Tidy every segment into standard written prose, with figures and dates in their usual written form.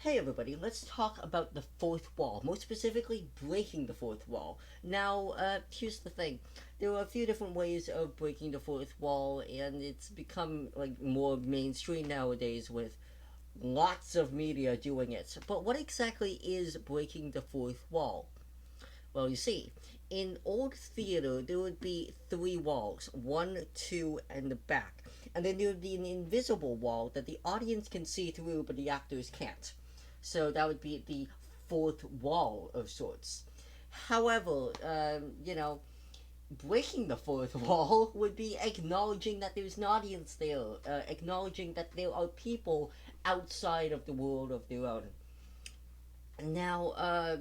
Hey everybody, let's talk about the fourth wall, more specifically breaking the fourth wall. Now, here's the thing. There are a few different ways of breaking the fourth wall, and it's become like more mainstream nowadays with lots of media doing it. But what exactly is breaking the fourth wall? Well, you see, in old theater, there would be three walls one, two, and the back. And then there would be an invisible wall that the audience can see through, but the actors can't. So that would be the fourth wall of sorts. However, breaking the fourth wall would be acknowledging that there's an audience there, acknowledging that there are people outside of the world of their own. Now,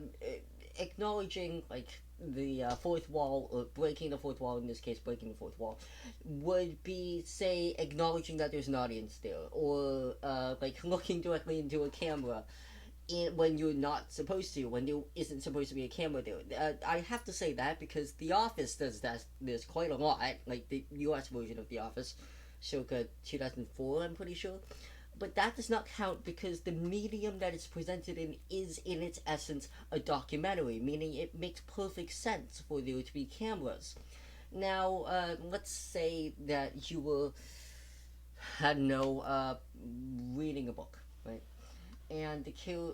acknowledging like the fourth wall, or breaking the fourth wall, in this case breaking the fourth wall, would be, say, acknowledging that there's an audience there, or like looking directly into a camera when you're not supposed to, when there isn't supposed to be a camera there. I have to say that because The Office does that. There's quite a lot, like the U.S. version of The Office, circa 2004, I'm pretty sure. But that does not count because the medium that it's presented in is, in its essence, a documentary, meaning it makes perfect sense for there to be cameras. Now, let's say that you were, I don't know, reading a book, right? And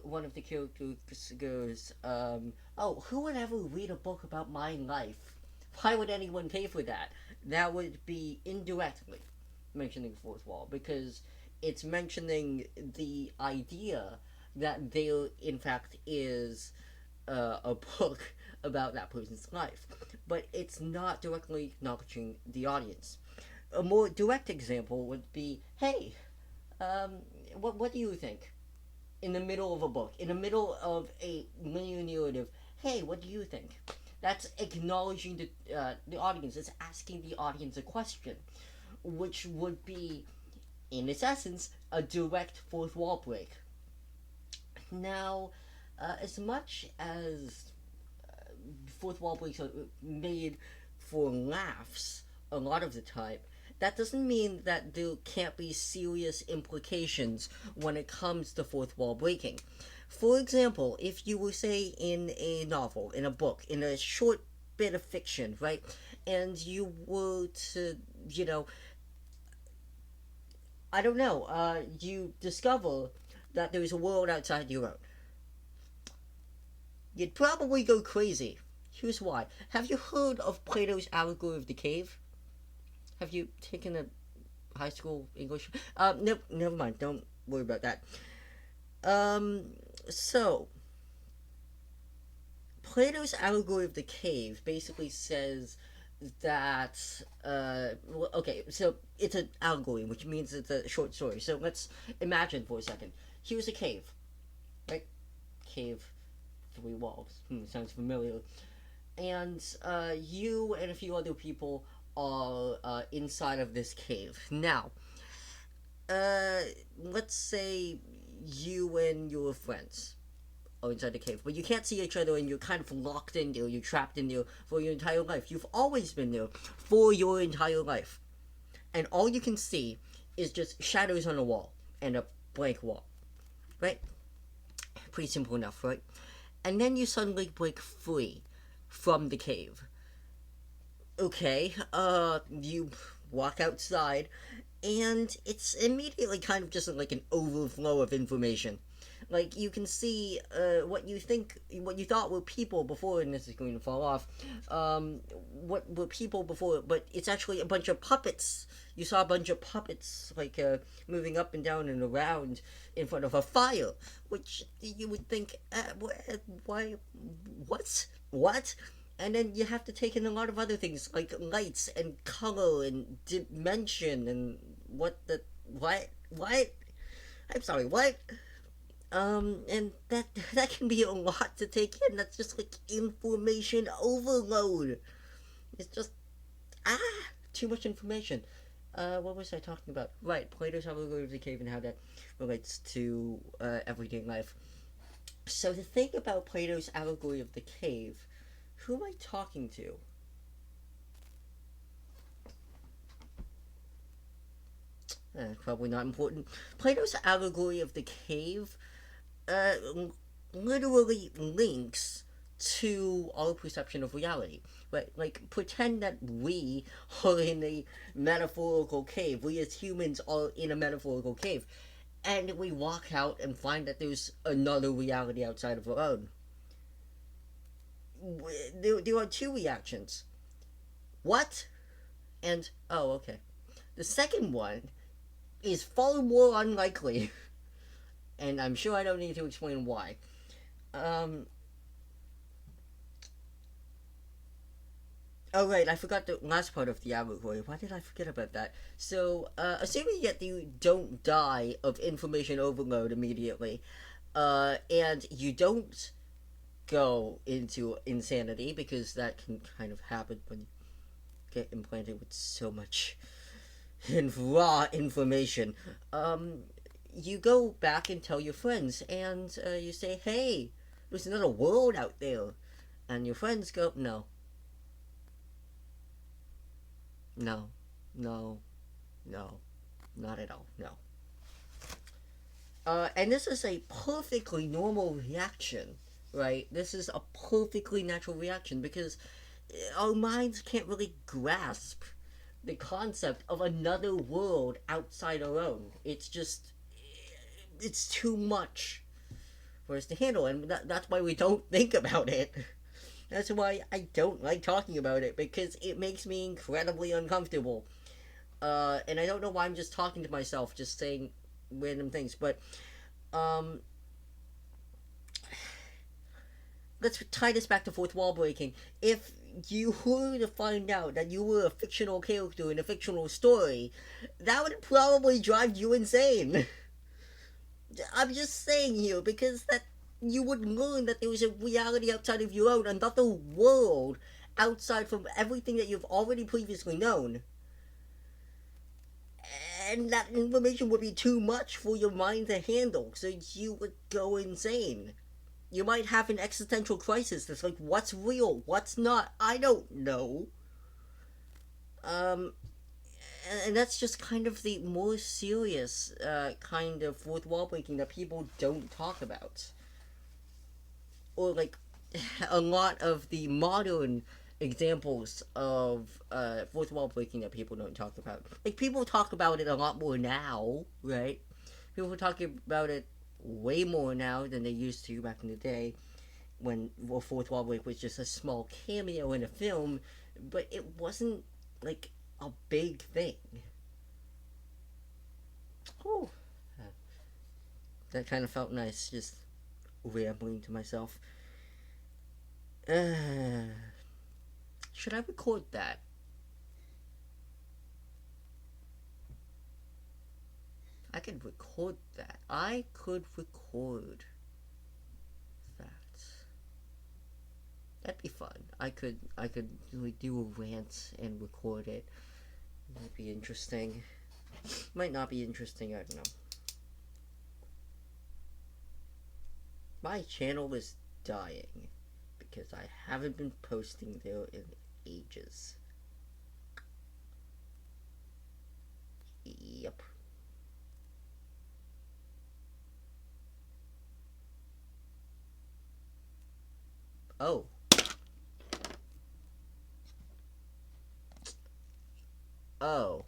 one of the characters goes, "Oh, who would ever read a book about my life? Why would anyone pay for that?" That would be indirectly mentioning the fourth wall because it's mentioning the idea that there, in fact, is a book about that person's life, but it's not directly acknowledging the audience. A more direct example would be, "Hey, what do you think?" In the middle of a book, in the middle of a linear narrative, "Hey, what do you think?" That's acknowledging the audience. It's asking the audience a question, which would be, in its essence, a direct fourth wall break. Now, as much as fourth wall breaks are made for laughs a lot of the time, that doesn't mean that there can't be serious implications when it comes to fourth wall breaking. For example, if you were, say, in a novel, in a book, in a short bit of fiction, right, and you were to, you know, I don't know, you discover that there's a world outside your own, you'd probably go crazy. Here's why. Have you heard of Plato's allegory of the cave? Have you taken a high school English? No, never mind. Don't worry about that. Um, so Plato's allegory of the cave basically says that okay, so it's an allegory, which means it's a short story. So let's imagine for a second. Here's a cave, right? Cave, three walls. Sounds familiar. And you and a few other people are inside of this cave. Now, uh, let's say you and your friends are inside the cave, but you can't see each other and you're kind of locked in there, you're trapped in there for your entire life. You've always been there for your entire life. And all you can see is just shadows on a wall and a blank wall, right? Pretty simple enough, right? And then you suddenly break free from the cave. Okay, you walk outside, and it's immediately kind of just like an overflow of information. Like you can see what you thought were people before, and this is going to fall off. What were people before, but it's actually a bunch of puppets. You saw a bunch of puppets like moving up and down and around in front of a fire, which you would think, why, what? And then you have to take in a lot of other things like lights and color and dimension and what? I'm sorry, what? And that can be a lot to take in. That's just like information overload. It's just too much information. What was I talking about? Right, Plato's allegory of the cave and how that relates to everyday life. So the thing about Plato's allegory of the cave, who am I talking to? Probably not important. Plato's allegory of the cave uh, literally links to our perception of reality. Right? Like, pretend that we are in a metaphorical cave. We as humans are in a metaphorical cave. And we walk out and find that there's another reality outside of our own. There are two reactions. What? And, oh, okay. The second one is far more unlikely, and I'm sure I don't need to explain why. Um, oh, right, I forgot the last part of the allegory. Why did I forget about that? So, assuming that you don't die of information overload immediately, and you don't go into insanity, because that can kind of happen when you get implanted with so much raw information. Um, you go back and tell your friends, and you say, "Hey, there's another world out there," and your friends go, "No, no, no, no, not at all, no." And this is a perfectly normal reaction, right? This is a perfectly natural reaction because our minds can't really grasp the concept of another world outside our own. It's too much for us to handle, and that's why we don't think about it. That's why I don't like talking about it, because it makes me incredibly uncomfortable. And I don't know why I'm just talking to myself, just saying random things, but um, let's tie this back to fourth wall breaking. If you were to find out that you were a fictional character in a fictional story, that would probably drive you insane. I'm just saying here because that you would learn that there is a reality outside of your own, another world outside from everything that you've already previously known. And that information would be too much for your mind to handle, so you would go insane. You might have an existential crisis that's like, what's real? What's not? I don't know. Um, and that's just kind of the more serious kind of fourth wall breaking that people don't talk about. Or like a lot of the modern examples of fourth wall breaking that people don't talk about. Like, people talk about it a lot more now, right? People are talking about it way more now than they used to back in the day, when fourth wall break was just a small cameo in a film, but it wasn't like a big thing. Whew. That kind of felt nice, just rambling to myself. Should I record that? I could record that. I could record that. That'd be fun. I could really do a rant and record it. Might be interesting. Might not be interesting, I don't know. My channel is dying because I haven't been posting there in ages. Yep. Oh. Oh.